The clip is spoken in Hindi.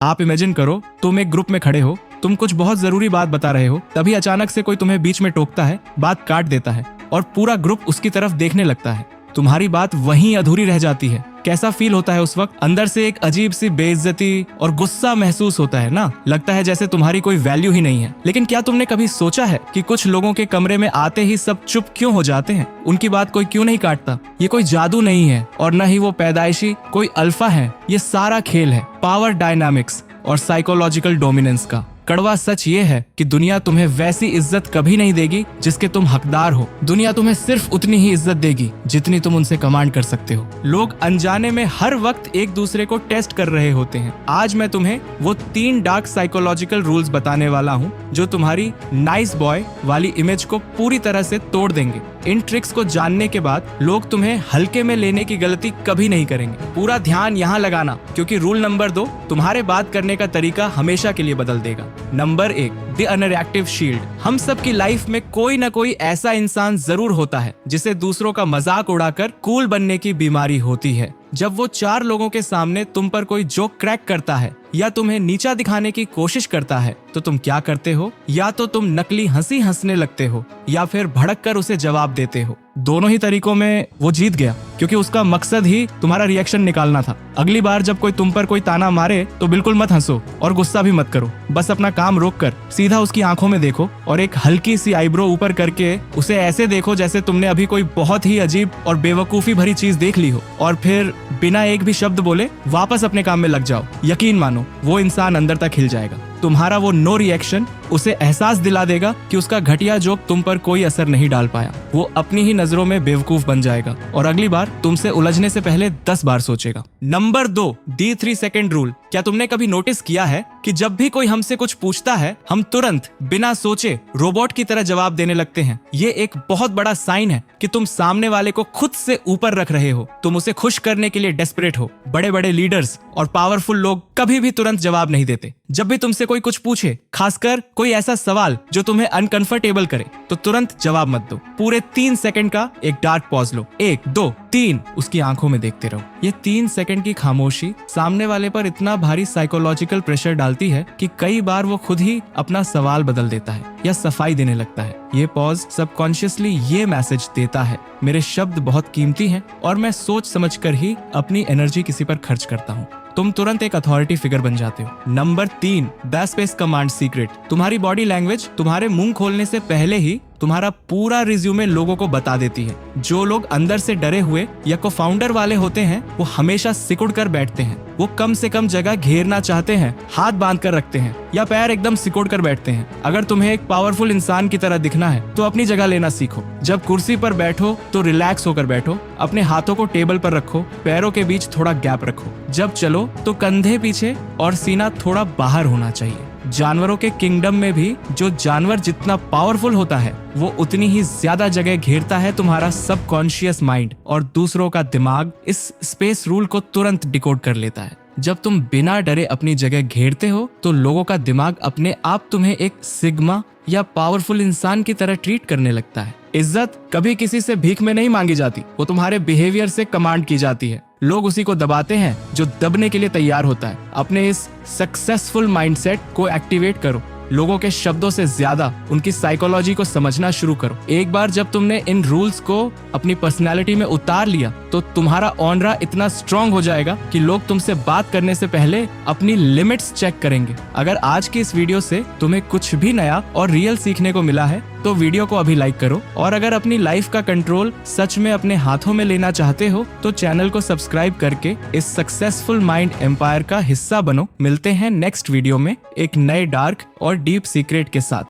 आप इमेजिन करो, तुम एक ग्रुप में खड़े हो, तुम कुछ बहुत जरूरी बात बता रहे हो, तभी अचानक से कोई तुम्हें बीच में टोकता है, बात काट देता है और पूरा ग्रुप उसकी तरफ देखने लगता है। तुम्हारी बात वहीं अधूरी रह जाती है। कैसा फील होता है उस वक्त? अंदर से एक अजीब सी बेइज्जती और गुस्सा महसूस होता है ना। लगता है जैसे तुम्हारी कोई वैल्यू ही नहीं है। लेकिन क्या तुमने कभी सोचा है कि कुछ लोगों के कमरे में आते ही सब चुप क्यों हो जाते हैं? उनकी बात कोई क्यों नहीं काटता? ये कोई जादू नहीं है और न ही वो पैदाइशी कोई अल्फा है। ये सारा खेल है पावर डायनामिक्स और साइकोलॉजिकल डोमिनेंस का। कड़वा सच ये है कि दुनिया तुम्हें वैसी इज्जत कभी नहीं देगी जिसके तुम हकदार हो। दुनिया तुम्हें सिर्फ उतनी ही इज्जत देगी जितनी तुम उनसे कमांड कर सकते हो। लोग अनजाने में हर वक्त एक दूसरे को टेस्ट कर रहे होते हैं। आज मैं तुम्हें वो 3 डार्क साइकोलॉजिकल रूल्स बताने वाला हूँ जो तुम्हारी नाइस बॉय वाली इमेज को पूरी तरह से तोड़ देंगे। इन ट्रिक्स को जानने के बाद लोग तुम्हें हल्के में लेने की गलती कभी नहीं करेंगे। पूरा ध्यान यहाँ लगाना, क्योंकि रूल नंबर 2 तुम्हारे बात करने का तरीका हमेशा के लिए बदल देगा। Number 1, the unreactive shield. हम सब की लाइफ में कोई ना कोई ऐसा इंसान जरूर होता है जिसे दूसरों का मजाक उड़ाकर कूल बनने की बीमारी होती है। जब वो 4 लोगों के सामने तुम पर कोई जोक क्रैक करता है या तुम्हें नीचा दिखाने की कोशिश करता है तो तुम क्या करते हो? या तो तुम नकली हंसी हंसने लगते हो या फिर भड़क कर उसे जवाब देते हो। दोनों ही तरीकों में वो जीत गया, क्योंकि उसका मकसद ही तुम्हारा रिएक्शन निकालना था। अगली बार जब कोई तुम पर कोई ताना मारे तो बिल्कुल मत हंसो और गुस्सा भी मत करो। बस अपना काम रोक कर सीधा उसकी आंखों में देखो और एक हल्की सी आईब्रो ऊपर करके उसे ऐसे देखो जैसे तुमने अभी कोई बहुत ही अजीब और बेवकूफी भरी चीज देख ली हो, और फिर बिना एक भी शब्द बोले वापस अपने काम में लग जाओ। यकीन मानो वो इंसान अंदर तक हिल जाएगा। तुम्हारा वो नो रिएक्शन उसे एहसास दिला देगा कि उसका घटिया जोक तुम पर कोई असर नहीं डाल पाया। वो अपनी ही नजरों में बेवकूफ बन जाएगा और अगली बार तुमसे उलझने से पहले 10 बार सोचेगा। नंबर 2, दी 3 सेकंड रूल। क्या तुमने कभी नोटिस किया है कि जब भी कोई हमसे कुछ पूछता है हम तुरंत बिना सोचे रोबोट की तरह जवाब देने लगते हैं? ये एक बहुत बड़ा साइन है कि तुम सामने वाले को खुद से ऊपर रख रहे हो। तुम उसे खुश करने के लिए डेस्परेट हो। बड़े बड़े लीडर्स और पावरफुल लोग कभी भी तुरंत जवाब नहीं देते। जब भी तुमसे कोई कुछ पूछे, खासकर कोई ऐसा सवाल जो तुम्हें अनकंफर्टेबल करे, तो तुरंत जवाब मत दो। पूरे 3 सेकंड का एक डार्क पॉज लो। 1, 2, 3 उसकी आंखों में देखते रहो। ये 3 सेकंड की खामोशी सामने वाले पर इतना भारी साइकोलॉजिकल प्रेशर डालती है कि कई बार वो खुद ही अपना सवाल बदल देता है या सफाई देने लगता है। ये पॉज सबकॉन्शियसली ये मैसेज देता है, मेरे शब्द बहुत कीमती हैं और मैं सोच समझकर ही अपनी एनर्जी किसी पर खर्च करता हूँ। तुम तुरंत एक अथॉरिटी फिगर बन जाते हो। Number 3, the space command secret. तुम्हारी बॉडी लैंग्वेज तुम्हारे मुंह खोलने से पहले ही तुम्हारा पूरा रिज्यूमे लोगों को बता देती है। जो लोग अंदर से डरे हुए या को फाउंडर वाले होते हैं वो हमेशा सिकुड़ कर बैठते हैं। वो कम से कम जगह घेरना चाहते हैं, हाथ बांध कर रखते हैं या पैर एकदम सिकुड़ कर बैठते हैं। अगर तुम्हें एक पावरफुल इंसान की तरह दिखना है तो अपनी जगह लेना सीखो। जब कुर्सी पर बैठो तो रिलैक्स होकर बैठो। अपने हाथों को टेबल पर रखो, पैरों के बीच थोड़ा गैप रखो। जब चलो तो कंधे पीछे और सीना थोड़ा बाहर होना चाहिए। जानवरों के किंगडम में भी जो जानवर जितना पावरफुल होता है वो उतनी ही ज्यादा जगह घेरता है तुम्हारा सबकॉन्शियस माइंड, और दूसरों का दिमाग इस स्पेस रूल को तुरंत डिकोड कर लेता है। जब तुम बिना डरे अपनी जगह घेरते हो तो लोगों का दिमाग अपने आप तुम्हें एक सिग्मा या पावरफुल इंसान की तरह ट्रीट करने लगता है। इज्जत कभी किसी से भीख में नहीं मांगी जाती, वो तुम्हारे बिहेवियर से कमांड की जाती है। लोग उसी को दबाते हैं जो दबने के लिए तैयार होता है। अपने इस सक्सेसफुल माइंडसेट को एक्टिवेट करो। लोगों के शब्दों से ज्यादा उनकी साइकोलॉजी को समझना शुरू करो। एक बार जब तुमने इन रूल्स को अपनी पर्सनैलिटी में उतार लिया तो तुम्हारा ऑनरा इतना स्ट्रांग हो जाएगा कि लोग तुमसे बात करने से पहले अपनी लिमिट्स चेक करेंगे। अगर आज की इस वीडियो से तुम्हें कुछ भी नया और रियल सीखने को मिला है तो वीडियो को अभी लाइक करो, और अगर अपनी लाइफ का कंट्रोल सच में अपने हाथों में लेना चाहते हो तो चैनल को सब्सक्राइब करके इस सक्सेसफुल माइंड एम्पायर का हिस्सा बनो। मिलते हैं नेक्स्ट वीडियो में एक नए डार्क और डीप सीक्रेट के साथ।